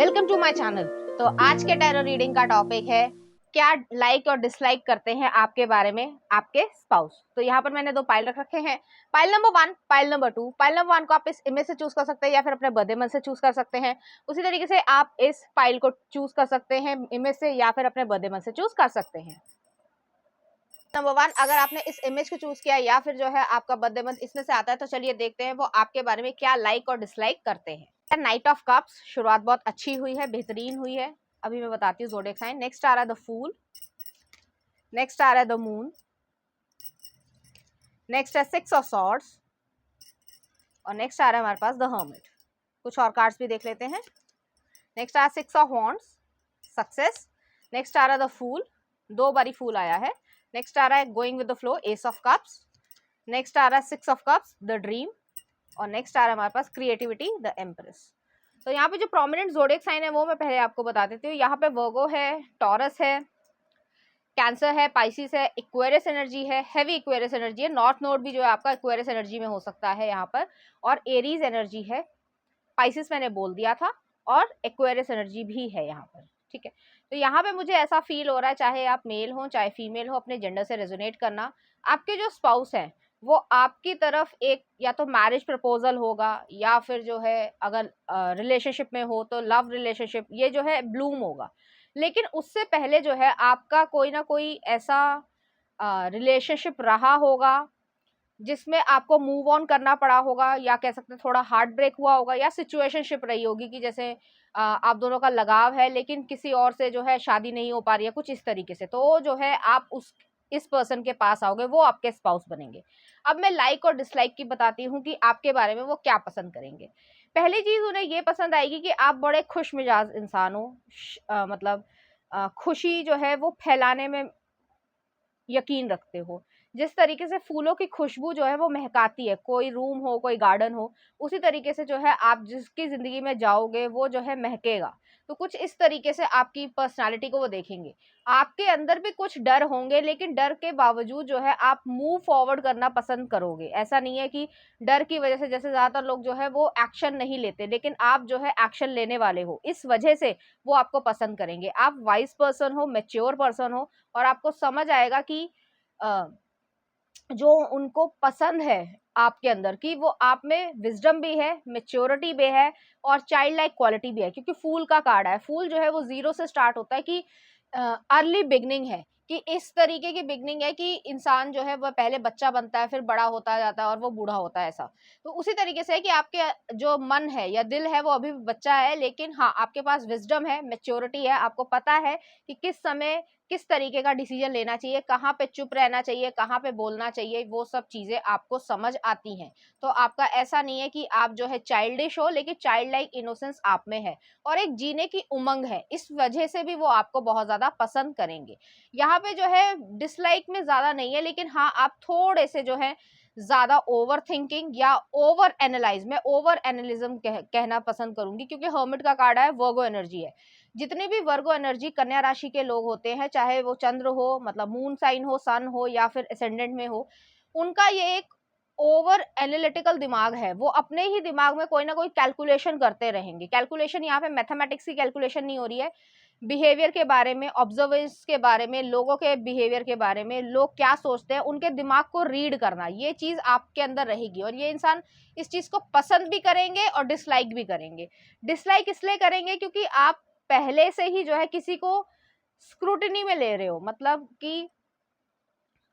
Welcome to my channel. तो आज के टैरो रीडिंग का टॉपिक है क्या लाइक और डिसलाइक करते हैं आपके बारे में आपके स्पाउस। तो यहाँ पर मैंने दो पाइल रख रखे हैं, pile number 1, pile number 2। Pile number 1 को आप इस इमेज से चूज कर सकते हैं या फिर अपने बर्थडे मंथ से चूज कर सकते हैं। उसी तरीके से आप इस पाइल को चूज कर सकते हैं इमेज से या फिर अपने बर्थडे मंथ से चूज कर सकते हैं। नंबर 1, अगर आपने इस इमेज को चूज किया या फिर जो है आपका बर्थडे मंथ इसमें से आता है, तो चलिए देखते हैं वो आपके बारे में क्या लाइक और डिसलाइक करते हैं। नाइट ऑफ कप्स, शुरुआत बहुत अच्छी हुई है, बेहतरीन हुई है। अभी मैं बताती हूँ ज़ोडिएक साइन। नेक्स्ट आ रहा है द फूल, नेक्स्ट आ रहा है द मून, नेक्स्ट है 6 ऑफ सॉर्ड्स और नेक्स्ट आ रहा है हमारे पास द हर्मिट। कुछ और कार्ड्स भी देख लेते हैं। नेक्स्ट आ रहा है 6 ऑफ वॉन्ड्स, सक्सेस। नेक्स्ट आ रहा है द फूल, 2 बारी फूल आया है। नेक्स्ट आ रहा है going with the flow, ace of cups. Next आ रहा है 6 ऑफ कप्स, द ड्रीम। और नेक्स्ट आ रहा है हमारे पास क्रिएटिविटी, द एम्प्रेस। तो यहाँ पे जो प्रोमिनेंट ज़ोडिएक साइन है वो मैं पहले आपको बता देती हूँ। यहाँ पे वर्गो है, टॉरस है, कैंसर है, पाइसिस है, इक्वेरियस एनर्जी है, हैवी इक्वेरियस एनर्जी है। नॉर्थ नोड भी जो है आपका इक्वेरियस एनर्जी में हो सकता है यहाँ पर, और एरीज एनर्जी है। पाइसिस मैंने बोल दिया था, और एक्वेरियस एनर्जी भी है यहाँ पर। ठीक है, तो यहाँ पे मुझे ऐसा फील हो रहा है, चाहे आप मेल हो चाहे फीमेल हो, अपने जेंडर से रेजोनेट करना। आपके जो स्पाउस हैं वो आपकी तरफ एक या तो मैरिज प्रपोजल होगा या फिर जो है अगर रिलेशनशिप में हो तो लव रिलेशनशिप, ये जो है ब्लूम होगा। लेकिन उससे पहले जो है आपका कोई ना कोई ऐसा रिलेशनशिप रहा होगा जिसमें आपको मूव ऑन करना पड़ा होगा, या कह सकते हैं थोड़ा हार्ट ब्रेक हुआ होगा, या सिचुएशनशिप रही होगी कि जैसे आप दोनों का लगाव है लेकिन किसी और से जो है शादी नहीं हो पा रही है, कुछ इस तरीके से। तो जो है आप इस पर्सन के पास आओगे, वो आपके स्पाउस बनेंगे। अब मैं लाइक और डिसलाइक की बताती हूँ कि आपके बारे में वो क्या पसंद करेंगे। पहली चीज उन्हें ये पसंद आएगी कि आप बड़े खुश मिजाज इंसान हो, मतलब खुशी जो है वो फैलाने में यकीन रखते हो। जिस तरीके से फूलों की खुशबू जो है वो महकाती है, कोई रूम हो कोई गार्डन हो, उसी तरीके से जो है आप जिसकी ज़िंदगी में जाओगे वो जो है महकेगा। तो कुछ इस तरीके से आपकी पर्सनैलिटी को वो देखेंगे। आपके अंदर भी कुछ डर होंगे, लेकिन डर के बावजूद जो है आप मूव फॉरवर्ड करना पसंद करोगे। ऐसा नहीं है कि डर की वजह से, जैसे ज़्यादातर लोग जो है वो एक्शन नहीं लेते, लेकिन आप जो है एक्शन लेने वाले हो, इस वजह से वो आपको पसंद करेंगे। आप वाइज़ पर्सन हो, मैच्योर पर्सन हो, और आपको समझ आएगा कि जो उनको पसंद है आपके अंदर की, वो आप में विजडम भी है, मेच्योरिटी भी है, और चाइल्ड लाइक क्वालिटी भी है। क्योंकि फूल का कार्ड है, फूल जो है वो 0 से स्टार्ट होता है, कि अर्ली बिगनिंग है, कि इस तरीके की बिगनिंग है कि इंसान जो है वह पहले बच्चा बनता है, फिर बड़ा होता जाता है और वो बूढ़ा होता है, ऐसा। तो उसी तरीके से है कि आपके जो मन है या दिल है वो अभी भी बच्चा है, लेकिन हाँ आपके पास विजडम है, मेच्योरिटी है, आपको पता है कि किस समय किस तरीके का डिसीजन लेना चाहिए, कहाँ पे चुप रहना चाहिए, कहाँ पे बोलना चाहिए, वो सब चीजें आपको समझ आती हैं। तो आपका ऐसा नहीं है कि आप जो है चाइल्डिश हो, लेकिन चाइल्ड लाइक इनोसेंस आप में है, और एक जीने की उमंग है। इस वजह से भी वो आपको बहुत ज्यादा पसंद करेंगे। यहाँ पे जो है डिसलाइक में ज्यादा नहीं है, लेकिन हाँ आप थोड़े से जो है ज्यादा ओवर थिंकिंग या ओवर एनालाइज, मैं ओवर एनालिज्म कहना पसंद करूंगी, क्योंकि हर्मिट का कार्ड है, वर्गो एनर्जी है। जितनी भी वर्गो एनर्जी कन्या राशि के लोग होते हैं, चाहे वो चंद्र हो, मतलब मून साइन हो, सन हो, या फिर एसेंडेंट में हो, उनका ये एक ओवर एनालिटिकल दिमाग है। वो अपने ही दिमाग में कोई ना कोई कैलकुलेशन करते रहेंगे। कैलकुलेशन यहाँ पे मैथमेटिक्स की कैलकुलेशन नहीं हो रही है, बिहेवियर के बारे में, ऑब्जर्वेंस के बारे में, लोगों के बिहेवियर के बारे में, लोग क्या सोचते हैं, उनके दिमाग को रीड करना, ये चीज आपके अंदर रहेगी। और ये इंसान इस चीज को पसंद भी करेंगे और डिसलाइक भी करेंगे। डिसलाइक इसलिए करेंगे क्योंकि आप पहले से ही जो है किसी को स्क्रूटिनी में ले रहे हो, मतलब कि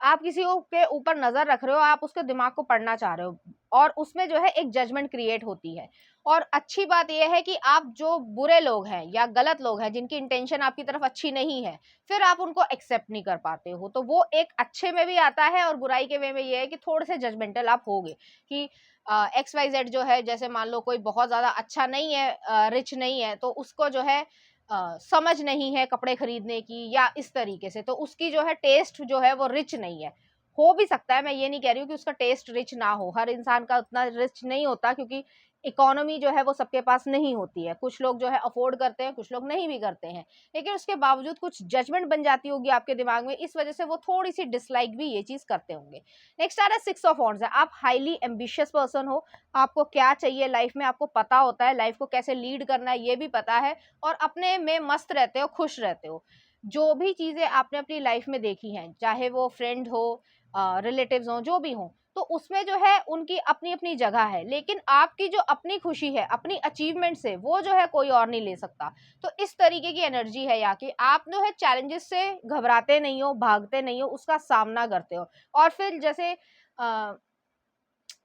आप किसी को के ऊपर नजर रख रहे हो, आप उसके दिमाग को पढ़ना चाह रहे हो, और उसमें जो है एक जजमेंट क्रिएट होती है। और अच्छी बात यह है कि आप जो बुरे लोग हैं या गलत लोग हैं, जिनकी इंटेंशन आपकी तरफ अच्छी नहीं है, फिर आप उनको एक्सेप्ट नहीं कर पाते हो। तो वो एक अच्छे में भी आता है और बुराई के वे में ये है कि थोड़े से जजमेंटल आप होगे, कि XYZ जो है, जैसे मान लो कोई बहुत ज्यादा अच्छा नहीं है, रिच नहीं है, तो उसको जो है समझ नहीं है कपड़े खरीदने की या इस तरीके से, तो उसकी जो है टेस्ट जो है वो रिच नहीं है। हो भी सकता है, मैं ये नहीं कह रही हूँ कि उसका टेस्ट रिच ना हो, हर इंसान का उतना रिच नहीं होता, क्योंकि इकोनॉमी जो है वो सबके पास नहीं होती है, कुछ लोग जो है अफोर्ड करते हैं, कुछ लोग नहीं भी करते हैं, लेकिन उसके बावजूद कुछ जजमेंट बन जाती होगी आपके दिमाग में, इस वजह से वो थोड़ी सी डिसलाइक भी ये चीज करते होंगे। नेक्स्ट आ रहा है 6 ऑफ वॉन्ड्स है, आप हाईली एम्बिशियस पर्सन हो, आपको क्या चाहिए लाइफ में आपको पता होता है, लाइफ को कैसे लीड करना है ये भी पता है, और अपने में मस्त रहते हो, खुश रहते हो। जो भी चीजें आपने अपनी लाइफ में देखी हैं, चाहे वो फ्रेंड हो, रिलेटिव्स हो, जो भी हो, तो उसमें जो है उनकी अपनी अपनी जगह है, लेकिन आपकी जो अपनी खुशी है अपनी अचीवमेंट से, वो जो है कोई और नहीं ले सकता। तो इस तरीके की एनर्जी है यहाँ की, आप जो है चैलेंजेस से घबराते नहीं हो, भागते नहीं हो, उसका सामना करते हो। और फिर जैसे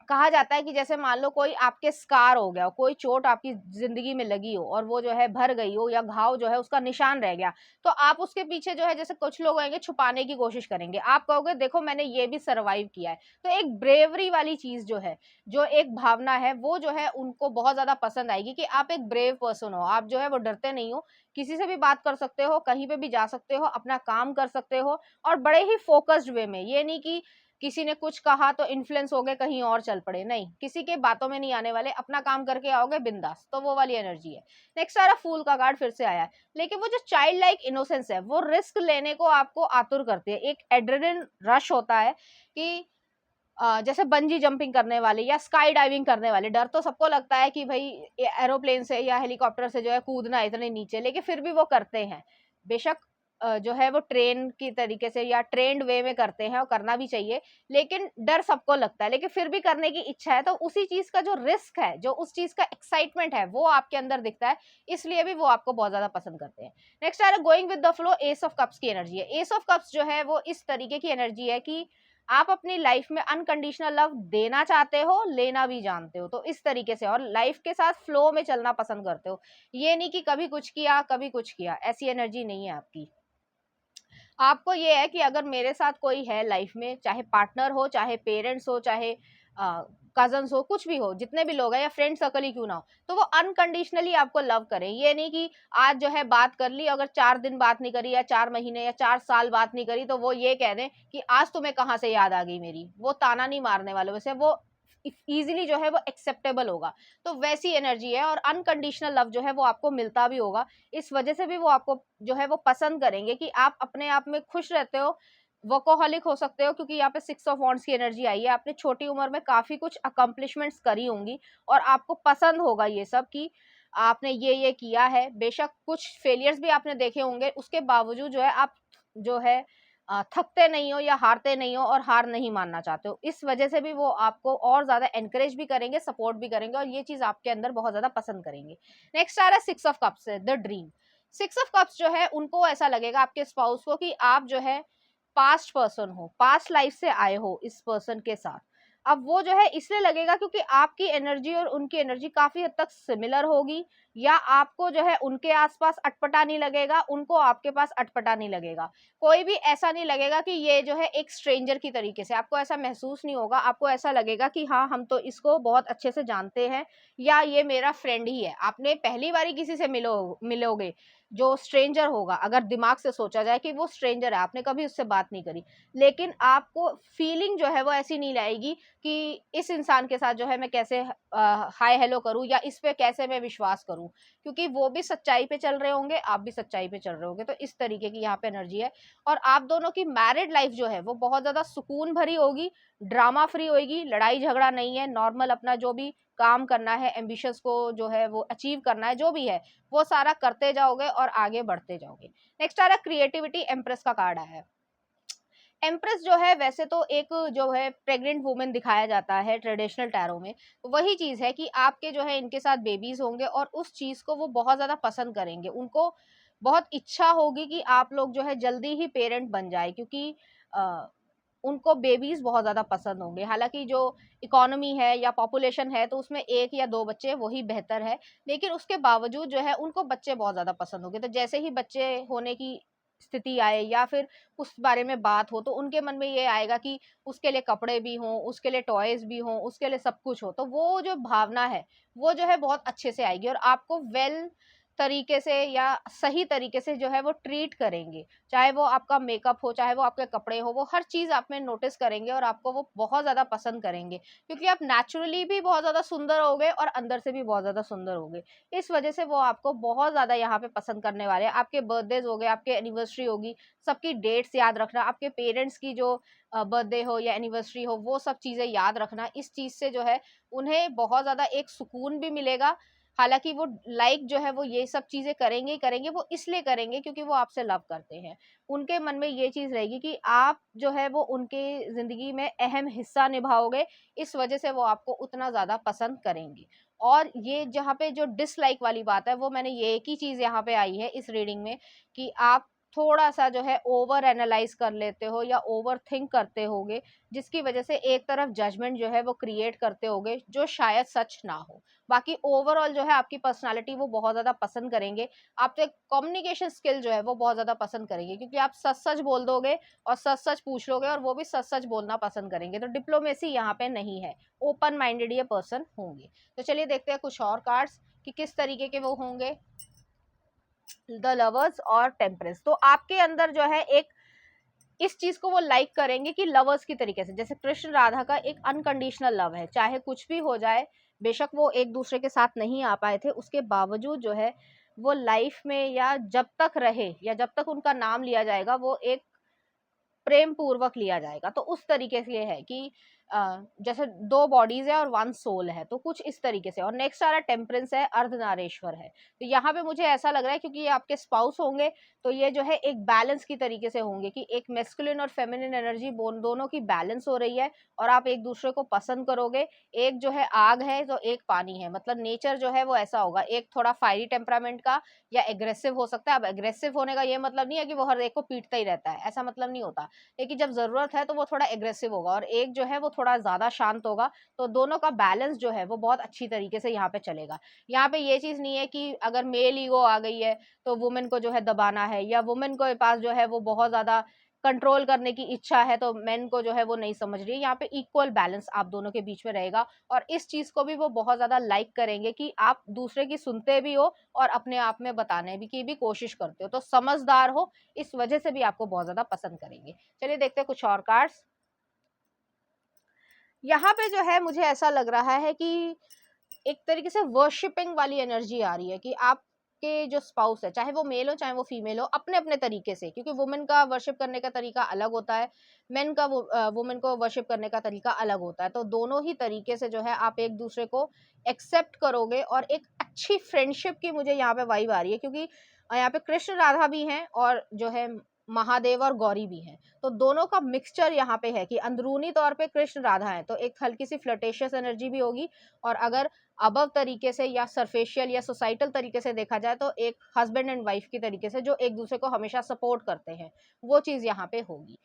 कहा जाता है कि जैसे मान लो कोई आपके स्कार हो गया, कोई चोट आपकी जिंदगी में लगी हो और वो जो है भर गई हो, या घाव जो है उसका निशान रह गया, तो आप उसके पीछे जो है, जैसे कुछ लोग आएंगे छुपाने की कोशिश करेंगे, आप कहोगे देखो मैंने ये भी सरवाइव किया है। तो एक ब्रेवरी वाली चीज जो है, जो एक भावना है, वो जो है उनको बहुत ज्यादा पसंद आएगी कि आप एक ब्रेव पर्सन हो, आप जो है वो डरते नहीं हो, किसी से भी बात कर सकते हो, कहीं पे भी जा सकते हो, अपना काम कर सकते हो, और बड़े ही फोकस्ड वे में। ये नहीं कि किसी ने कुछ कहा तो इन्फ्लुएंस हो गए कहीं और चल पड़े, नहीं, किसी के बातों में नहीं आने वाले, अपना काम करके आओगे बिंदास, तो वो वाली एनर्जी है। नेक्स्ट सारा फूल का कार्ड फिर से आया है, लेकिन वो जो चाइल्ड लाइक इनोसेंस है वो रिस्क लेने को आपको आतुर करती है। एक एड्रेनलिन रश होता है कि जैसे बंजी जंपिंग करने वाले या स्काई डाइविंग करने वाले, डर तो सबको लगता है कि भाई एरोप्लेन से या हेलीकॉप्टर से जो है कूदना है इतने नीचे, लेकिन फिर भी वो करते हैं। बेशक जो है वो ट्रेन की तरीके से या ट्रेंड वे में करते हैं, और करना भी चाहिए, लेकिन डर सबको लगता है, लेकिन फिर भी करने की इच्छा है, तो उसी चीज का जो रिस्क है, जो उस चीज का एक्साइटमेंट है, वो आपके अंदर दिखता है, इसलिए भी वो आपको बहुत ज्यादा पसंद करते हैं। नेक्स्ट आ रहा है going with the flow, ace of cups की एनर्जी है। एस ऑफ कप्स जो है वो इस तरीके की एनर्जी है कि आप अपनी लाइफ में अनकंडीशनल लव देना चाहते हो, लेना भी जानते हो, तो इस तरीके से, और लाइफ के साथ फ्लो में चलना पसंद करते हो। ये नहीं कि कभी कुछ किया कभी कुछ किया, ऐसी एनर्जी नहीं है आपकी। आपको ये है कि अगर मेरे साथ कोई है लाइफ में, चाहे पार्टनर हो, चाहे पेरेंट्स हो, चाहे कजन्स हो, कुछ भी हो, जितने भी लोग हैं, या फ्रेंड सर्कल ही क्यों ना हो, तो वो अनकंडीशनली आपको लव करें। ये नहीं कि आज जो है बात कर ली, अगर 4 दिन बात नहीं करी, या 4 महीने या 4 साल बात नहीं करी, तो वो ये कह दें कि आज तुम्हें कहाँ से याद आ गई मेरी। वो ताना नहीं मारने वाले, वैसे वो इजीली जो है वो एक्सेप्टेबल होगा। तो वैसी एनर्जी है, और अनकंडीशनल लव जो है वो आपको मिलता भी होगा, इस वजह से भी वो आपको जो है वो पसंद करेंगे कि आप अपने आप में खुश रहते हो, वर्कोहॉलिक हो सकते हो, क्योंकि यहाँ पे 6 ऑफ वॉन्ड्स की एनर्जी आई है। आपने छोटी उम्र में काफी कुछ अकम्पलिशमेंट्स करी होंगी, और आपको पसंद होगा ये सब कि आपने ये किया है। बेशक कुछ फेलियर्स भी आपने देखे होंगे, उसके बावजूद जो है आप जो है थकते नहीं हो या हारते नहीं हो, और हार नहीं मानना चाहते हो, इस वजह से भी वो आपको और ज्यादा एनकरेज भी करेंगे, सपोर्ट भी करेंगे, और ये चीज आपके अंदर बहुत ज्यादा पसंद करेंगे। नेक्स्ट आ रहा है 6 ऑफ कप्स है, द ड्रीम। 6 ऑफ कप्स जो है उनको ऐसा लगेगा आपके स्पाउस को कि आप जो है पास्ट पर्सन हो, पास्ट लाइफ से आए हो इस पर्सन के साथ। अब वो जो है इसलिए लगेगा क्योंकि आपकी एनर्जी और उनकी एनर्जी काफी हद तक सिमिलर होगी, या आपको जो है उनके आसपास अटपटा नहीं लगेगा, उनको आपके पास अटपटा नहीं लगेगा। कोई भी ऐसा नहीं लगेगा कि ये जो है एक स्ट्रेंजर की तरीके से, आपको ऐसा महसूस नहीं होगा। आपको ऐसा लगेगा कि हाँ, हम तो इसको बहुत अच्छे से जानते हैं, या ये मेरा फ्रेंड ही है। आपने पहली बारी किसी से मिलोगे जो स्ट्रेंजर होगा, अगर दिमाग से सोचा जाए कि वो स्ट्रेंजर है, आपने कभी उससे बात नहीं करी, लेकिन आपको फीलिंग जो है वो ऐसी नहीं लाएगी कि इस इंसान के साथ जो है मैं कैसे हाय हेलो करूं, या इस पे कैसे मैं विश्वास करूं, क्योंकि वो भी सच्चाई पे चल रहे होंगे, आप भी सच्चाई पे चल रहे होंगे। तो इस तरीके की यहाँ पे एनर्जी है, और आप दोनों की मैरिड लाइफ जो है वो बहुत ज्यादा सुकून भरी होगी, ड्रामा फ्री होगी, लड़ाई झगड़ा नहीं है, नॉर्मल अपना जो भी काम करना है, एम्बिशंस को जो है वो अचीव करना है, जो भी है वो सारा करते जाओगे और आगे बढ़ते जाओगे। नेक्स्ट आ रहा है क्रिएटिविटी, एम्प्रेस का कार्ड आया है। एम्प्रेस जो है वैसे तो एक जो है प्रेग्नेंट वुमेन दिखाया जाता है ट्रेडिशनल टैरो में, तो वही चीज है कि आपके जो है इनके साथ बेबीज होंगे, और उस चीज को वो बहुत ज्यादा पसंद करेंगे। उनको बहुत इच्छा होगी कि आप लोग जो है जल्दी ही पेरेंट बन जाए, क्योंकि उनको बेबीज बहुत ज्यादा पसंद होंगे। हालांकि जो इकोनॉमी है या पॉपुलेशन है, तो उसमें 1 या 2 बच्चे वही बेहतर है, लेकिन उसके बावजूद जो है उनको बच्चे बहुत ज्यादा पसंद होंगे। तो जैसे ही बच्चे होने की स्थिति आए, या फिर उस बारे में बात हो, तो उनके मन में ये आएगा कि उसके लिए कपड़े भी हों, उसके लिए टॉयज भी हों, उसके लिए सब कुछ हो। तो वो जो भावना है वो जो है बहुत अच्छे से आएगी, और आपको वेल तरीके से या सही तरीके से जो है वो ट्रीट करेंगे, चाहे वो आपका मेकअप हो, चाहे वो आपके कपड़े हो, वो हर चीज़ आप में नोटिस करेंगे और आपको वो बहुत ज़्यादा पसंद करेंगे, क्योंकि आप नेचुरली भी बहुत ज़्यादा सुंदर होगे और अंदर से भी बहुत ज़्यादा सुंदर होगे। इस वजह से वो आपको बहुत ज़्यादा यहाँ पे पसंद करने वाले हैं। आपके बर्थडेज हो गए, आपके एनिवर्सरी होगी, सबकी डेट्स याद रखना, आपके पेरेंट्स की जो बर्थडे हो या एनिवर्सरी हो, वो सब चीज़ें याद रखना। इस चीज़ से जो है उन्हें बहुत ज़्यादा एक सुकून भी मिलेगा। हालाँकि वो लाइक जो है वो ये सब चीज़ें करेंगे ही करेंगे, वो इसलिए करेंगे क्योंकि वो आपसे लव करते हैं। उनके मन में ये चीज़ रहेगी कि आप जो है वो उनके ज़िंदगी में अहम हिस्सा निभाओगे, इस वजह से वो आपको उतना ज़्यादा पसंद करेंगे। और ये जहाँ पे जो डिसलाइक वाली बात है, वो मैंने ये एक ही चीज़ यहाँ पे आई है इस रीडिंग में, कि आप थोड़ा-सा जो है ओवर एनालाइज़ कर लेते हो या ओवर थिंक करते होगे, जिसकी वजह से एक तरफ जजमेंट जो है वो क्रिएट करते होगे, जो शायद सच ना हो। बाकी ओवरऑल जो है आपकी पर्सनैलिटी वो बहुत ज़्यादा पसंद करेंगे। आपके कम्युनिकेशन स्किल जो है वो बहुत ज़्यादा पसंद करेंगे, क्योंकि आप सच-सच बोल दोगे और सच-सच पूछ लोगे और वो भी सच-सच बोलना पसंद करेंगे। तो डिप्लोमेसी यहाँ पे नहीं है, ओपन माइंडेड ये पर्सन होंगे। तो चलिए देखते हैं कुछ और कार्ड्स कि किस तरीके के वो होंगे। द लवर्स और टेम्परेंस। तो आपके अंदर जो है एक इस चीज को वो लाइक करेंगे कि लवर्स की तरीके से, जैसे कृष्ण राधा का एक अनकंडीशनल लव है, चाहे कुछ भी हो जाए, बेशक वो एक दूसरे के साथ नहीं आ पाए थे, उसके बावजूद जो है वो लाइफ में या जब तक रहे या जब तक उनका नाम लिया जाएगा, वो एक प्रेम पूर्वक लिया जाएगा। तो उस तरीके से है कि जैसे दो बॉडीज है और वन सोल है, तो कुछ इस तरीके से। और नेक्स्ट आ रहा टेम्परेंस है, अर्धनारेश्वर है। तो यहाँ पे मुझे ऐसा लग रहा है, क्योंकि ये आपके स्पाउस होंगे, तो ये जो है एक बैलेंस की तरीके से होंगे कि एक मेस्कुलिन और फेमिनिन एनर्जी दोनों की बैलेंस हो रही है और आप एक दूसरे को पसंद करोगे। एक जो है आग है तो एक पानी है, मतलब नेचर जो है वो ऐसा होगा, एक थोड़ा फायरी टेम्परामेंट का या एग्रेसिव हो सकता है। अब एग्रेसिव होने का ये मतलब नहीं है कि वो हर एक को पीटता ही रहता है, ऐसा मतलब नहीं होता, लेकिन जब ज़रूरत है तो वो थोड़ा एग्रेसिव होगा और एक जो है वो थोड़ा ज़्यादा शांत होगा। तो दोनों का बैलेंस जो है वो बहुत अच्छी तरीके से यहाँ पे चलेगा। यहाँ पे ये चीज़ नहीं है कि अगर मेल ईगो आ गई है तो वुमेन को जो है दबाना है, या वुमेन के पास जो है वो बहुत ज़्यादा कंट्रोल करने की इच्छा है तो मेन को जो है वो नहीं समझ रही है। यहाँ पे इक्वल बैलेंस आप दोनों के बीच में रहेगा और इस चीज़ को भी वो बहुत ज़्यादा लाइक करेंगे कि आप दूसरे की सुनते भी हो और अपने आप में बताने की भी कोशिश करते हो, तो समझदार हो, इस वजह से भी आपको बहुत ज़्यादा पसंद करेंगे। चलिए देखते हैं कुछ और कार्ड्स। यहाँ पे जो है मुझे ऐसा लग रहा है कि एक तरीके से वर्शिपिंग वाली एनर्जी आ रही है कि आपके जो स्पाउस है, चाहे वो मेल हो चाहे वो फीमेल हो, अपने अपने तरीके से, क्योंकि वुमेन का वर्शिप करने का तरीका अलग होता है, मेन का वुमेन को वर्शिप करने का तरीका अलग होता है। तो दोनों ही तरीके से जो है आप एक दूसरे को एक्सेप्ट करोगे और एक अच्छी फ्रेंडशिप की मुझे यहाँ पे वाइब आ रही है, क्योंकि यहाँ पे कृष्ण राधा भी हैं और जो है महादेव और गौरी भी हैं। तो दोनों का मिक्सचर यहाँ पे है कि अंदरूनी तौर पे कृष्ण राधा है तो एक हल्की सी फ्लर्टेशियस एनर्जी भी होगी, और अगर अबव तरीके से या सरफेशियल या सोसाइटल तरीके से देखा जाए तो एक हस्बैंड एंड वाइफ की तरीके से जो एक दूसरे को हमेशा सपोर्ट करते हैं, वो चीज यहाँ पे होगी।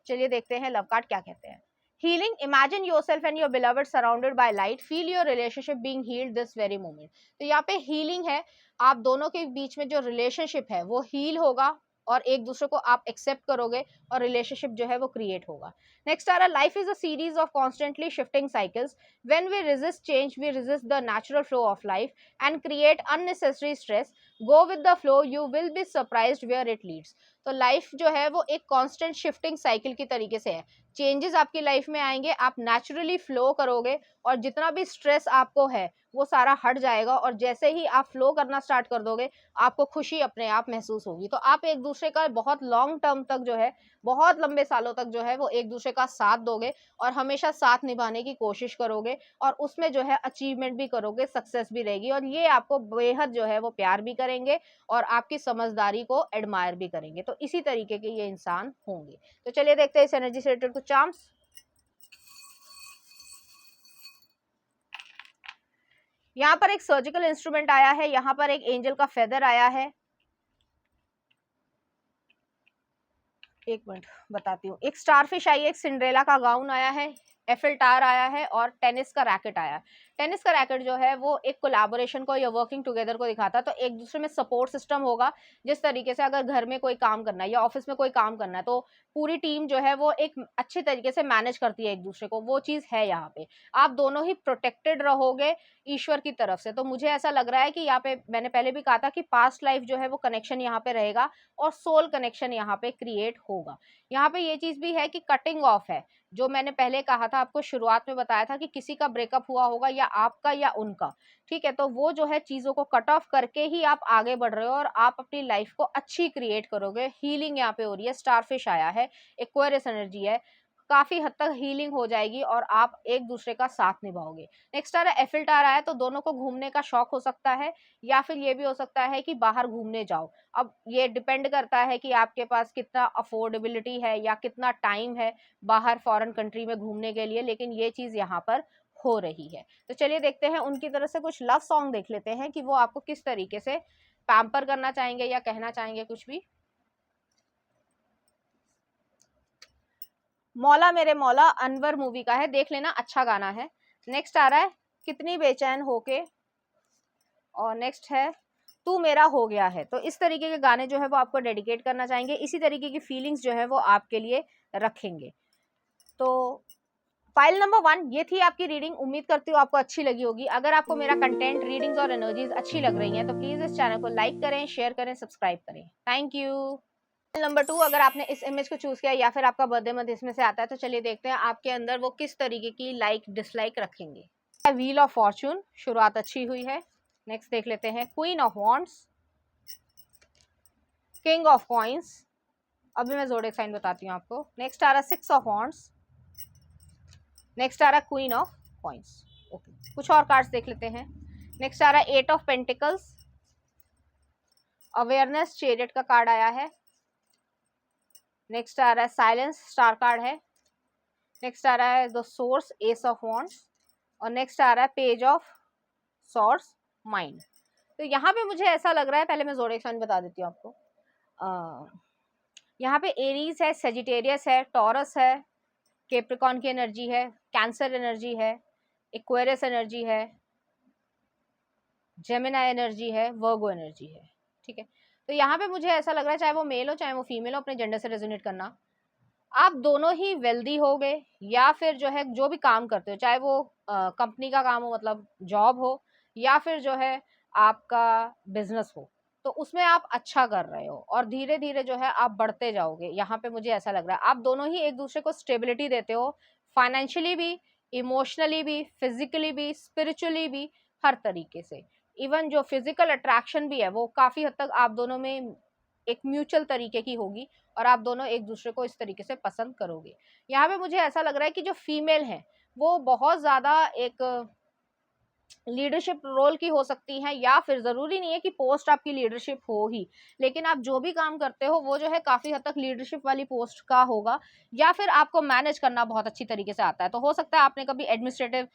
चलिए देखते हैं लव कार्ड क्या कहते हैं। Healing, imagine yourself and your beloved surrounded by light, feel your relationship being healed this very moment. तो यहाँ पे हीलिंग है, आप दोनों के बीच में जो रिलेशनशिप है वो हील होगा और एक दूसरे को आप एक्सेप्ट करोगे और रिलेशनशिप जो है वो क्रिएट होगा। नेक्स्ट आ रहा, life is a series of constantly shifting cycles, when we resist change we resist the natural flow of life and create unnecessary stress, go with the flow, you will be surprised where it leads. तो life जो है वो एक constant shifting cycle की तरीके से है, changes आपकी लाइफ में आएंगे, आप नेचुरली फ्लो करोगे और जितना भी स्ट्रेस आपको है वो सारा हट जाएगा, और जैसे ही आप फ्लो करना स्टार्ट कर दोगे आपको खुशी अपने आप महसूस होगी। तो आप एक दूसरे का बहुत लॉन्ग टर्म तक जो है, बहुत लंबे सालों तक जो है वो एक दूसरे का साथ दोगे और हमेशा साथ निभाने की कोशिश करोगे और उसमें जो है अचीवमेंट भी करोगे, सक्सेस भी रहेगी, और ये आपको बेहद जो है वो प्यार भी करेंगे और आपकी समझदारी को एडमायर भी करेंगे। तो इसी तरीके के ये इंसान होंगे। तो चलिए देखते हैं इस एनर्जी से रिलेटेड कुछ चार्म्स। यहाँ पर एक सर्जिकल इंस्ट्रूमेंट आया है, यहाँ पर एक एंजल का फेदर आया है, एक मिनट बताती हूँ। एक स्टारफिश आई है, एक सिंड्रेला का गाउन आया है, एफिल टावर आया है और टेनिस का रैकेट आया है। टेनिस का रैकेट जो है वो एक कोलैबोरेशन को या वर्किंग टुगेदर को दिखाता है, तो एक दूसरे में सपोर्ट सिस्टम होगा। जिस तरीके से अगर घर में कोई काम करना है या ऑफिस में कोई काम करना है तो पूरी टीम जो है वो एक अच्छे तरीके से मैनेज करती है एक दूसरे को, वो चीज है यहाँ पे। आप दोनों ही प्रोटेक्टेड रहोगे ईश्वर की तरफ से। तो मुझे ऐसा लग रहा है कि यहाँ पे मैंने पहले भी कहा था कि पास्ट लाइफ जो है वो कनेक्शन यहाँ पे रहेगा और सोल कनेक्शन यहाँ पे क्रिएट होगा। यहाँ पे ये चीज भी है कि कटिंग ऑफ है, जो मैंने पहले कहा था आपको, शुरुआत में बताया था कि किसी का ब्रेकअप हुआ होगा या आपका या उनका, ठीक है। तो वो जो है चीजों को कट ऑफ करके ही आप आगे बढ़ रहे हो और आप अपनी लाइफ को अच्छी क्रिएट करोगे। हीलिंग यहाँ पे हो रही है, स्टारफिश आया है, एक्वेरियस एनर्जी है, काफी हद तक हीलिंग हो जाएगी और आप एक दूसरे का साथ निभाओगे। नेक्स्ट आ रहा है एफिल टावर आया, तो दोनों को घूमने का शौक हो सकता है या फिर ये भी हो सकता है कि बाहर घूमने जाओ। अब ये डिपेंड करता है कि आपके पास कितना अफोर्डेबिलिटी है या कितना टाइम है बाहर फॉरेन कंट्री में घूमने के लिए, लेकिन ये चीज यहाँ पर हो रही है। तो चलिए देखते हैं उनकी तरफ से कुछ लव सॉन्ग देख लेते हैं कि वो आपको किस तरीके से पैम्पर करना चाहेंगे या कहना चाहेंगे कुछ भी। मौला मेरे मौला अनवर मूवी का है, देख लेना, अच्छा गाना है। नेक्स्ट आ रहा है कितनी बेचैन होके, और नेक्स्ट है तू मेरा हो गया है। तो इस तरीके के गाने जो है वो आपको डेडिकेट करना चाहेंगे, इसी तरीके की फीलिंग्स जो है वो आपके लिए रखेंगे। तो फाइल नंबर 1 ये थी आपकी रीडिंग। उम्मीद करती हूँ आपको अच्छी लगी होगी। अगर आपको मेरा कंटेंट, रीडिंग्स और एनर्जीज अच्छी लग रही हैं तो प्लीज इस चैनल को लाइक करें, शेयर करें, सब्सक्राइब करें। Thank you. नंबर 2, अगर आपने इस इमेज को चूज किया या फिर आपका बर्थडे मंथ इसमें से आता है तो चलिए देखते हैं आपके अंदर वो किस तरीके की लाइक डिसलाइक रखेंगे। व्हील ऑफ फॉर्चून, शुरुआत अच्छी हुई है। नेक्स्ट देख लेते हैं queen of wands, king of coins, अभी मैं जोडिएक साइन बताती हूँ आपको। नेक्स्ट आ रहा सिक्स ऑफ वॉन्ड्स, नेक्स्ट आ रहा क्वीन ऑफ कॉइंस। ओके, कुछ और कार्ड्स देख लेते हैं। नेक्स्ट आ रहा eight of pentacles, awareness, chariot का कार्ड आया है। नेक्स्ट आ रहा है साइलेंस, स्टार कार्ड है। नेक्स्ट आ रहा है the source, ace of wands, और नेक्स्ट आ रहा है पेज ऑफ सॉर्ड्स, माइंड। तो यहाँ पे मुझे ऐसा लग रहा है, पहले मैं जोडिएक साइन बता देती हूँ आपको। यहाँ पे एरीज है, सेजिटेरियस है, टॉरस है, कैप्रिकॉर्न की एनर्जी है, कैंसर एनर्जी है, एक्वेरियस एनर्जी है, जेमिनी एनर्जी है, वर्गो एनर्जी है, ठीक है। तो यहाँ पे मुझे ऐसा लग रहा है चाहे वो मेल हो चाहे वो फीमेल हो, अपने जेंडर से रेजोनेट करना, आप दोनों ही वेल्दी हो गए या फिर जो है जो भी काम करते हो, चाहे वो कंपनी का काम हो मतलब जॉब हो या फिर जो है आपका बिजनेस हो, तो उसमें आप अच्छा कर रहे हो और धीरे धीरे जो है आप बढ़ते जाओगे। यहाँ पे मुझे ऐसा लग रहा है आप दोनों ही एक दूसरे को स्टेबिलिटी देते हो, फाइनेंशियली भी, इमोशनली भी, फिजिकली भी, स्पिरिचुअली भी, हर तरीके से। इवन जो फिजिकल अट्रैक्शन भी है वो काफी हद तक आप दोनों में एक म्यूचुअल तरीके की होगी और आप दोनों एक दूसरे को इस तरीके से पसंद करोगे। यहाँ पे मुझे ऐसा लग रहा है कि जो फीमेल है वो बहुत ज्यादा एक लीडरशिप रोल की हो सकती हैं, या फिर जरूरी नहीं है कि पोस्ट आपकी लीडरशिप हो ही, लेकिन आप जो भी काम करते हो वो जो है काफी हद तक लीडरशिप वाली पोस्ट का होगा, या फिर आपको मैनेज करना बहुत अच्छी तरीके से आता है। तो हो सकता है आपने कभी एडमिनिस्ट्रेटिव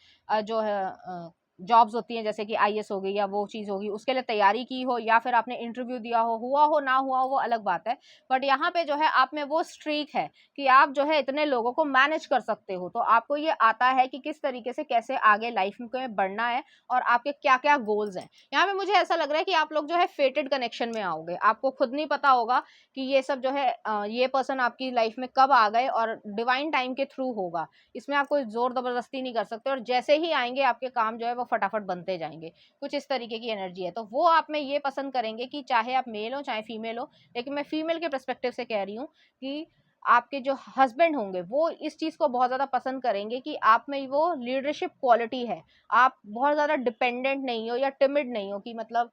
जो है जॉब्स होती हैं जैसे कि आईएएस हो गई या वो चीज़ होगी उसके लिए तैयारी की हो, या फिर आपने इंटरव्यू दिया हो, हुआ हो ना हुआ हो वो अलग बात है। बट यहाँ पे जो है आप में वो स्ट्रीक है कि आप जो है इतने लोगों को मैनेज कर सकते हो, तो आपको ये आता है कि किस तरीके से कैसे आगे लाइफ में बढ़ना है और आपके क्या क्या गोल्स हैं। यहाँ पे मुझे ऐसा लग रहा है कि आप लोग जो है फेटेड कनेक्शन में आओगे, आपको खुद नहीं पता होगा कि ये सब जो है ये पर्सन आपकी लाइफ में कब आ गए और डिवाइन टाइम के थ्रू होगा। इसमें आप कोई जोर जबरदस्ती नहीं कर सकते और जैसे ही आएंगे आपके काम जो है वो फटाफट बनते जाएंगे। कुछ इस तरीके की एनर्जी है, तो वो आप में ये पसंद करेंगे कि चाहे आप मेल हो चाहे फीमेल हो, लेकिन मैं फीमेल के पर्सपेक्टिव से कह रही हूँ कि आपके जो हस्बैंड होंगे वो इस चीज को बहुत ज्यादा पसंद करेंगे कि आप में वो लीडरशिप क्वालिटी है, आप बहुत ज्यादा डिपेंडेंट नहीं हो या टिमिड नहीं हो कि मतलब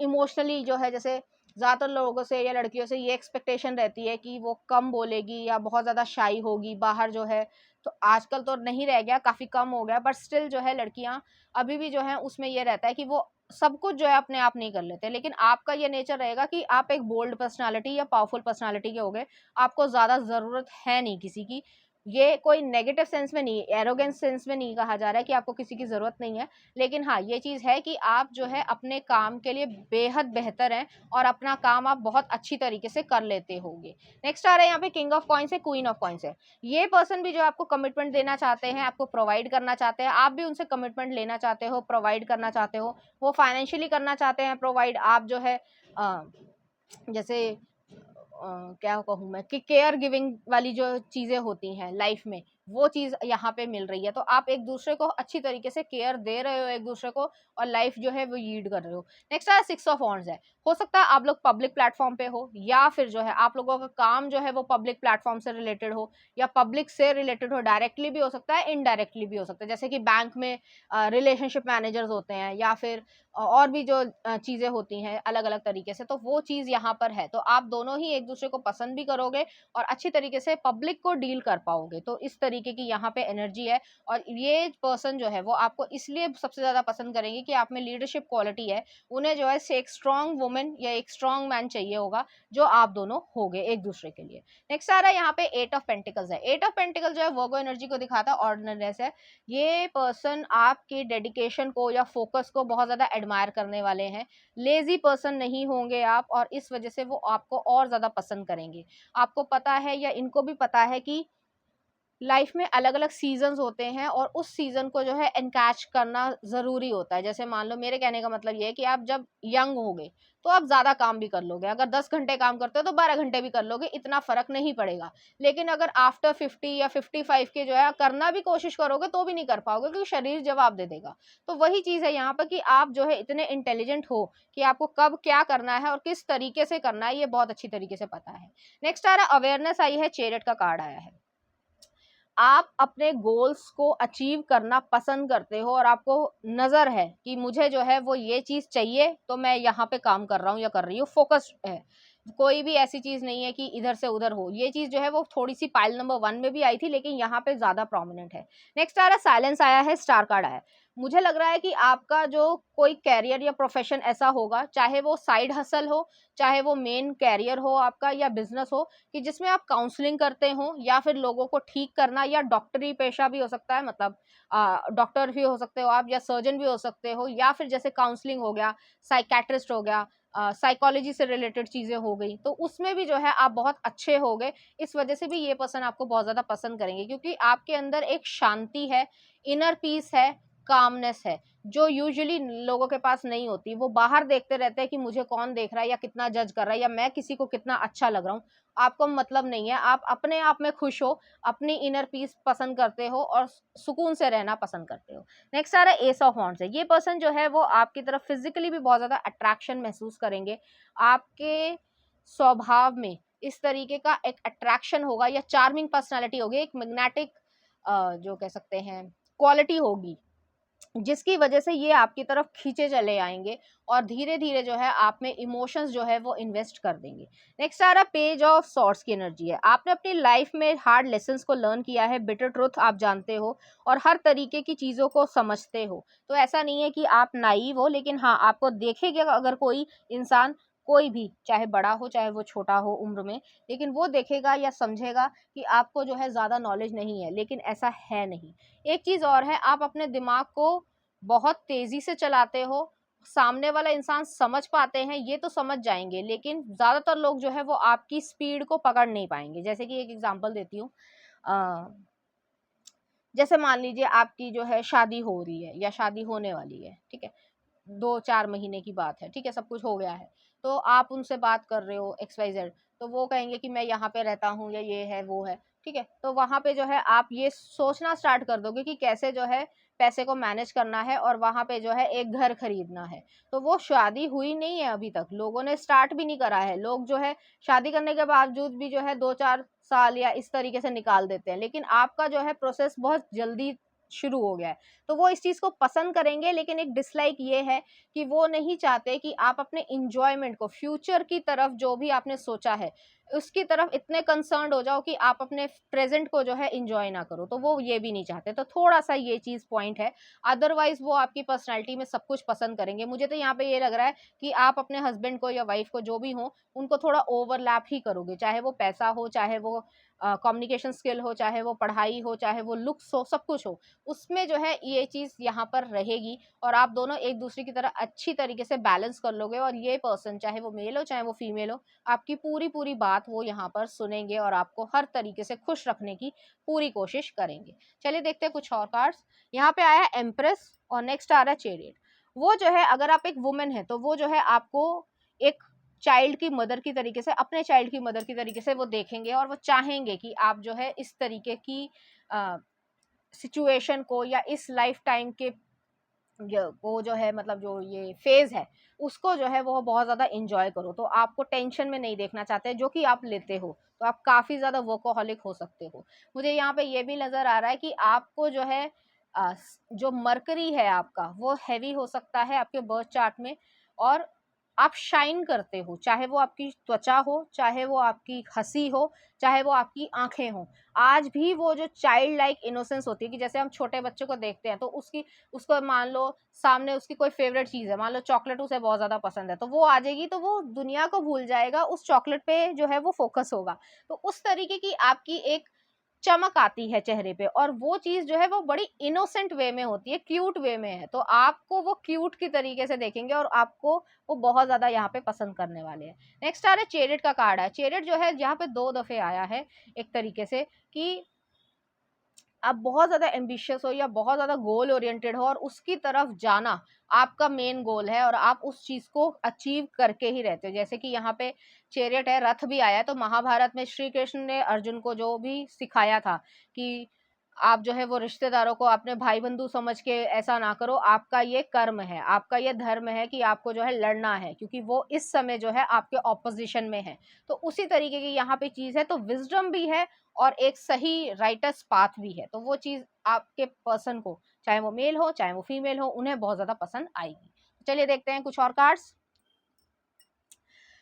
इमोशनली जो है, जैसे ज़्यादातर लोगों से या लड़कियों से ये एक्सपेक्टेशन रहती है कि वो कम बोलेगी या बहुत ज़्यादा शाई होगी बाहर जो है। तो आजकल तो नहीं रह गया, काफ़ी कम हो गया, बट स्टिल जो है लड़कियां अभी भी जो है उसमें ये रहता है कि वो सब कुछ जो है अपने आप नहीं कर लेते। लेकिन आपका ये नेचर रहेगा कि आप एक बोल्ड पर्सनालिटी या पावरफुल पर्सनालिटी के हो गए, आपको ज़्यादा ज़रूरत है नहीं किसी की, ये कोई नेगेटिव सेंस में नहीं, एरोगेंस सेंस में नहीं कहा जा रहा है कि आपको किसी की ज़रूरत नहीं है, लेकिन हाँ ये चीज़ है कि आप जो है अपने काम के लिए बेहद बेहतर हैं और अपना काम आप बहुत अच्छी तरीके से कर लेते होंगे। नेक्स्ट आ रहा है यहाँ पे किंग ऑफ कॉइन्स है, क्वीन ऑफ कॉइन्स है। ये पर्सन भी जो आपको कमिटमेंट देना चाहते हैं, आपको प्रोवाइड करना चाहते हैं, आप भी उनसे कमिटमेंट लेना चाहते हो, प्रोवाइड करना चाहते हो, वो फाइनेंशियली करना चाहते हैं प्रोवाइड, आप जो है जैसे क्या कहूँ मैं कि केयर गिविंग वाली जो चीज़ें होती हैं लाइफ में, वो चीज़ यहाँ पे मिल रही है। तो आप एक दूसरे को अच्छी तरीके से केयर दे रहे हो एक दूसरे को, और लाइफ जो है वो लीड कर रहे हो। नेक्स्ट है सिक्स ऑफ वॉन्ड्स है। हो सकता है आप लोग पब्लिक प्लेटफॉर्म पे हो, या फिर जो है आप लोगों का काम जो है वो पब्लिक प्लेटफॉर्म से रिलेटेड हो, या पब्लिक से रिलेटेड हो, डायरेक्टली भी हो सकता है, इनडायरेक्टली भी हो सकता है। जैसे कि बैंक में रिलेशनशिप मैनेजर्स होते हैं, या फिर और भी जो चीज़ें होती हैं अलग अलग तरीके से, तो वो चीज़ यहाँ पर है। तो आप दोनों ही एक दूसरे को पसंद भी करोगे और अच्छी तरीके से पब्लिक को डील कर पाओगे। तो इस तरीके की यहाँ पे एनर्जी है, और ये पर्सन जो है वो आपको इसलिए सबसे ज़्यादा पसंद करेंगे कि आप में लीडरशिप क्वालिटी है। उन्हें जो है से एक स्ट्रॉन्ग वुमेन या एक स्ट्रॉन्ग मैन चाहिए होगा, जो आप दोनों होगे एक दूसरे के लिए। नेक्स्ट आ रहा है यहाँ पे एट ऑफ पेंटिकल्स है। एट ऑफ पेंटिकल जो है वर्गो एनर्जी को दिखाता है, ऑर्डिनरीनेस है। ये पर्सन आपकी डेडिकेशन को या फोकस को बहुत ज़्यादा एडमायर करने वाले हैं। लेजी पर्सन नहीं होंगे आप, और इस वजह से वो आपको और ज़्यादा पसंद करेंगे। आपको पता है, या इनको भी पता है कि लाइफ में अलग अलग सीजन्स होते हैं, और उस सीजन को जो है एनकैच करना ज़रूरी होता है। जैसे मान लो, मेरे कहने का मतलब ये है कि आप जब यंग होगे तो आप ज़्यादा काम भी कर लोगे, अगर 10 घंटे काम करते हो तो 12 घंटे भी कर लोगे, इतना फ़र्क नहीं पड़ेगा। लेकिन अगर आफ्टर 50 या 55 के जो है करना भी कोशिश करोगे तो भी नहीं कर पाओगे, क्योंकि शरीर जवाब दे देगा। तो वही चीज़ है यहाँ पर कि आप जो है इतने इंटेलिजेंट हो कि आपको कब क्या करना है और किस तरीके से करना है, ये बहुत अच्छी तरीके से पता है। नेक्स्ट आ रहा है अवेयरनेस आई है, चेरियट का कार्ड आया है। आप अपने गोल्स को अचीव करना पसंद करते हो, और आपको नज़र है कि मुझे जो है वो ये चीज़ चाहिए, तो मैं यहाँ पे काम कर रहा हूँ या कर रही हूँ, फोकस्ड है। कोई भी ऐसी चीज़ नहीं है कि इधर से उधर हो। ये चीज़ जो है वो थोड़ी सी पाइल नंबर 1 में भी आई थी, लेकिन यहाँ पे ज़्यादा प्रोमिनेंट है। नेक्स्ट आ रहा है साइलेंस आया है, स्टार कार्ड आया है। मुझे लग रहा है कि आपका जो कोई कैरियर या प्रोफेशन ऐसा होगा, चाहे वो साइड हसल हो, चाहे वो मेन कैरियर हो आपका, या बिजनेस हो, कि जिसमें आप काउंसलिंग करते हो, या फिर लोगों को ठीक करना, या डॉक्टरी पेशा भी हो सकता है, मतलब डॉक्टर भी हो सकते हो आप, या सर्जन भी हो सकते हो, या फिर जैसे काउंसलिंग हो गया, साइकेट्रिस्ट हो गया, साइकोलॉजी से रिलेटेड चीज़ें हो गई, तो उसमें भी जो है आप बहुत अच्छे हो गए। इस वजह से भी ये पर्सन आपको बहुत ज़्यादा पसंद करेंगे, क्योंकि आपके अंदर एक शांति है, इनर पीस है, कामनेस है, जो यूजुअली लोगों के पास नहीं होती। वो बाहर देखते रहते हैं कि मुझे कौन देख रहा है, या कितना जज कर रहा है, या मैं किसी को कितना अच्छा लग रहा हूँ। आपको मतलब नहीं है, आप अपने आप में खुश हो, अपनी इनर पीस पसंद करते हो, और सुकून से रहना पसंद करते हो। नेक्स्ट आ रहा है एस ऑफ वॉन्ड्स है। ये पर्सन जो है वो आपकी तरफ फिजिकली भी बहुत ज़्यादा अट्रैक्शन महसूस करेंगे। आपके स्वभाव में इस तरीके का एक अट्रैक्शन होगा, या चार्मिंग पर्सनैलिटी होगी, एक मैग्नेटिक जो कह सकते हैं क्वालिटी होगी, जिसकी वजह से ये आपकी तरफ खींचे चले आएंगे, और धीरे धीरे जो है आप में इमोशंस जो है वो इन्वेस्ट कर देंगे। नेक्स्ट आ रहा पेज ऑफ सॉर्ड्स की एनर्जी है। आपने अपनी लाइफ में हार्ड लेसन्स को लर्न किया है, बिटर ट्रुथ आप जानते हो, और हर तरीके की चीज़ों को समझते हो। तो ऐसा नहीं है कि आप नाइव हो, लेकिन हाँ, आपको देखेगा अगर कोई इंसान, कोई भी, चाहे बड़ा हो चाहे वो छोटा हो उम्र में, लेकिन वो देखेगा या समझेगा कि आपको जो है ज़्यादा नॉलेज नहीं है, लेकिन ऐसा है नहीं। एक चीज़ और है, आप अपने दिमाग को बहुत तेज़ी से चलाते हो, सामने वाला इंसान समझ पाते हैं, ये तो समझ जाएँगे, लेकिन ज़्यादातर लोग जो है वो आपकी स्पीड को पकड़ नहीं पाएँगे। जैसे कि एक एग्ज़ाम्पल देती हूँ, अ, जैसे मान लीजिए आपकी जो है शादी हो रही है, या शादी होने वाली है, ठीक है? 2-4 महीने की बात है, ठीक है? सब कुछ हो गया है। तो आप उनसे बात कर रहे हो XYZ, तो वो कहेंगे कि मैं यहाँ पे रहता हूँ, या ये है, वो है, ठीक है? तो वहाँ पे जो है आप ये सोचना स्टार्ट कर दोगे कि कैसे जो है पैसे को मैनेज करना है, और वहाँ पे जो है एक घर खरीदना है। तो वो शादी हुई नहीं है अभी तक, लोगों ने स्टार्ट भी नहीं करा है। लोग जो है शादी करने के बावजूद भी जो है 2-4 साल या इस तरीके से निकाल देते हैं, लेकिन आपका जो है प्रोसेस बहुत जल्दी शुरू हो गया है। तो वो इस चीज़ को पसंद करेंगे, लेकिन एक डिसलाइक ये है कि वो नहीं चाहते कि आप अपने एन्जॉयमेंट को, फ्यूचर की तरफ जो भी आपने सोचा है, उसकी तरफ इतने कंसर्न्ड हो जाओ कि आप अपने प्रेजेंट को जो है इंजॉय ना करो, तो वो ये भी नहीं चाहते। तो थोड़ा सा ये चीज पॉइंट है, अदरवाइज वो आपकी पर्सनैलिटी में सब कुछ पसंद करेंगे। मुझे तो यहाँ पे ये लग रहा है कि आप अपने हस्बैंड को या वाइफ को जो भी हो उनको थोड़ा ओवरलैप ही करोगे, चाहे वो पैसा हो, चाहे वो कम्युनिकेशन स्किल हो, चाहे वो पढ़ाई हो, चाहे वो लुक्स हो, सब कुछ हो, उसमें जो है ये चीज यहाँ पर रहेगी और आप दोनों एक दूसरे की तरह अच्छी तरीके से बैलेंस कर लोगे। और ये पर्सन, चाहे वो मेल हो चाहे वो फीमेल हो, आपकी पूरी पूरी बात वो यहाँ पर सुनेंगे और आपको हर तरीके से खुश रखने की पूरी कोशिश करेंगे। चलिए देखते हैं कुछ और कार्ड्स। यहाँ पे आया एम्प्रेस और नेक्स्ट आ रहा है चैरियट। वो जो है, अगर आप एक वुमेन है तो वो जो है आपको एक चाइल्ड की मदर की तरीके से, अपने चाइल्ड की मदर की तरीके से वो देखेंगे और वो चाहेंगे कि आप जो है इस तरीके की सिचुएशन को या इस लाइफ टाइम के वो जो है, मतलब जो ये फेज है उसको जो है वो बहुत ज्यादा इंजॉय करो। तो आपको टेंशन में नहीं देखना चाहते, जो कि आप लेते हो, तो आप काफी ज्यादा वर्कोहॉलिक हो सकते हो। मुझे यहाँ पे ये भी नजर आ रहा है कि आपको जो है जो मरकरी है आपका वो हैवी हो सकता है आपके बर्थ चार्ट में, और आप शाइन करते हो, चाहे वो आपकी त्वचा हो, चाहे वो आपकी हंसी हो, चाहे वो आपकी आंखें हो। आज भी वो जो चाइल्ड लाइक इनोसेंस होती है, कि जैसे हम छोटे बच्चे को देखते हैं तो उसको मान लो सामने उसकी कोई फेवरेट चीज है, मान लो चॉकलेट उसे बहुत ज्यादा पसंद है, तो वो आ जाएगी तो वो दुनिया को भूल जाएगा, उस चॉकलेट पे जो है वो फोकस होगा। तो उस तरीके की आपकी एक चमक आती है चेहरे पे, और वो चीज जो है वो बड़ी इनोसेंट वे में होती है, क्यूट वे में है, तो आपको वो क्यूट की तरीके से देखेंगे और आपको वो बहुत ज्यादा यहाँ पे पसंद करने वाले हैं। नेक्स्ट आ रहा है चेरियट का कार्ड है। चेरियट जो है यहाँ पे 2 दफे आया है एक तरीके से, कि आप बहुत ज़्यादा एम्बिशियस हो या बहुत ज़्यादा गोल ओरिएंटेड हो और उसकी तरफ जाना आपका मेन गोल है और आप उस चीज़ को अचीव करके ही रहते हो। जैसे कि यहाँ पे चैरियट है, रथ भी आया है, तो महाभारत में श्री कृष्ण ने अर्जुन को जो भी सिखाया था कि आप जो है वो रिश्तेदारों को अपने भाई बंधु समझ के ऐसा ना करो, आपका ये कर्म है, आपका ये धर्म है कि आपको जो है लड़ना है, क्योंकि वो इस समय जो है आपके ऑपोजिशन में है। तो उसी तरीके की यहाँ पे चीज़ है, तो विजडम भी है और एक सही राइटर्स पाथ भी है, तो वो चीज आपके पर्सन को, चाहे वो मेल हो चाहे वो फीमेल हो, उन्हें बहुत ज्यादा पसंद आएगी। चलिए देखते हैं कुछ और कार्ड्स।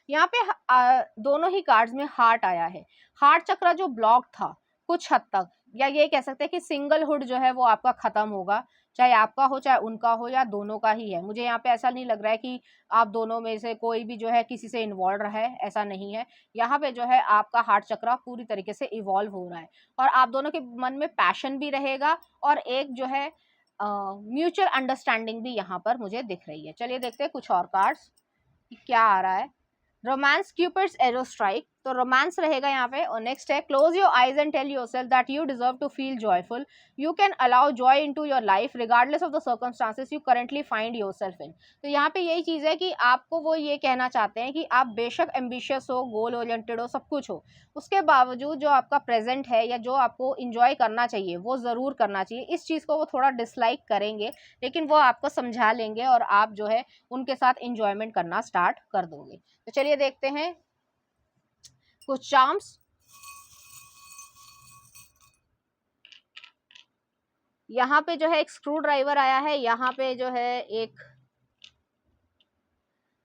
यहाँ पे दोनों ही कार्ड्स में हार्ट आया है। हार्ट चक्र जो ब्लॉक था कुछ हद तक, या ये कह सकते हैं कि सिंगलहुड जो है वो आपका खत्म होगा, चाहे आपका हो चाहे उनका हो या दोनों का ही है। मुझे यहाँ पे ऐसा नहीं लग रहा है कि आप दोनों में से कोई भी जो है किसी से इन्वॉल्व रहा है, ऐसा नहीं है। यहाँ पे जो है आपका हार्ट चक्र पूरी तरीके से इवॉल्व हो रहा है और आप दोनों के मन में पैशन भी रहेगा और एक जो है म्यूचुअल अंडरस्टैंडिंग भी यहाँ पर मुझे दिख रही है। चलिए देखते हैं कुछ और कार्ड्स क्या आ रहा है। रोमांस क्यूपिड्स एरो स्ट्राइक, तो रोमांस रहेगा यहाँ पे। और नेक्स्ट है close your eyes and tell yourself that you deserve to feel joyful, you can allow joy into your life regardless of the circumstances you currently find yourself in. तो यहाँ पे यही चीज है कि आपको वो ये कहना चाहते हैं कि आप बेशक एम्बिशियस हो, गोल ओरिएंटेड हो, सब कुछ हो, उसके बावजूद जो आपका प्रेजेंट है या जो आपको इंजॉय करना चाहिए वो जरूर करना चाहिए। इस चीज को वो थोड़ा डिसलाइक करेंगे, लेकिन वो आपको समझा लेंगे और आप जो है उनके साथ इंजॉयमेंट करना स्टार्ट कर दोगे। तो चलिए देखते हैं कुछ चार्म्स। यहाँ पे जो है एक स्क्रू ड्राइवर आया है, यहाँ पे जो है एक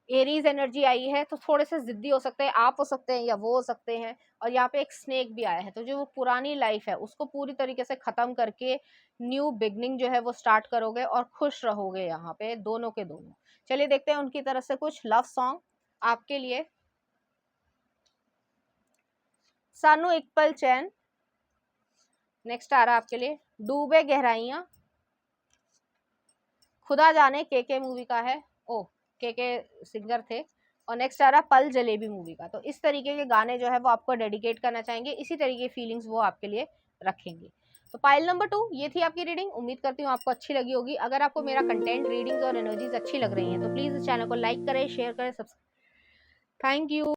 एरीज एनर्जी आई है, तो थोड़े से जिद्दी हो सकते हैं, आप हो सकते हैं या वो हो सकते हैं। और यहाँ पे एक स्नेक भी आया है, तो जो वो पुरानी लाइफ है उसको पूरी तरीके से खत्म करके न्यू बिगनिंग जो है वो स्टार्ट करोगे और खुश रहोगे यहाँ पे दोनों के दोनों। चलिए देखते हैं उनकी तरफ से कुछ लव सॉन्ग आपके लिए। सानू एक पल चैन, नेक्स्ट आ रहा है आपके लिए डूबे गहराइयां, खुदा जाने के मूवी का है, ओ के सिंगर थे। और नेक्स्ट आ रहा पल जलेबी मूवी का। तो इस तरीके के गाने जो है वो आपको डेडिकेट करना चाहेंगे, इसी तरीके की फीलिंग्स वो आपके लिए रखेंगे। तो पाइल नंबर 2 ये थी आपकी रीडिंग, उम्मीद करती हूँ आपको अच्छी लगी होगी। अगर आपको मेरा कंटेंट, रीडिंग्स और एनर्जीज अच्छी लग रही हैं तो प्लीज इस चैनल को लाइक करें, शेयर करें, सब्सक्राइब। Thank you.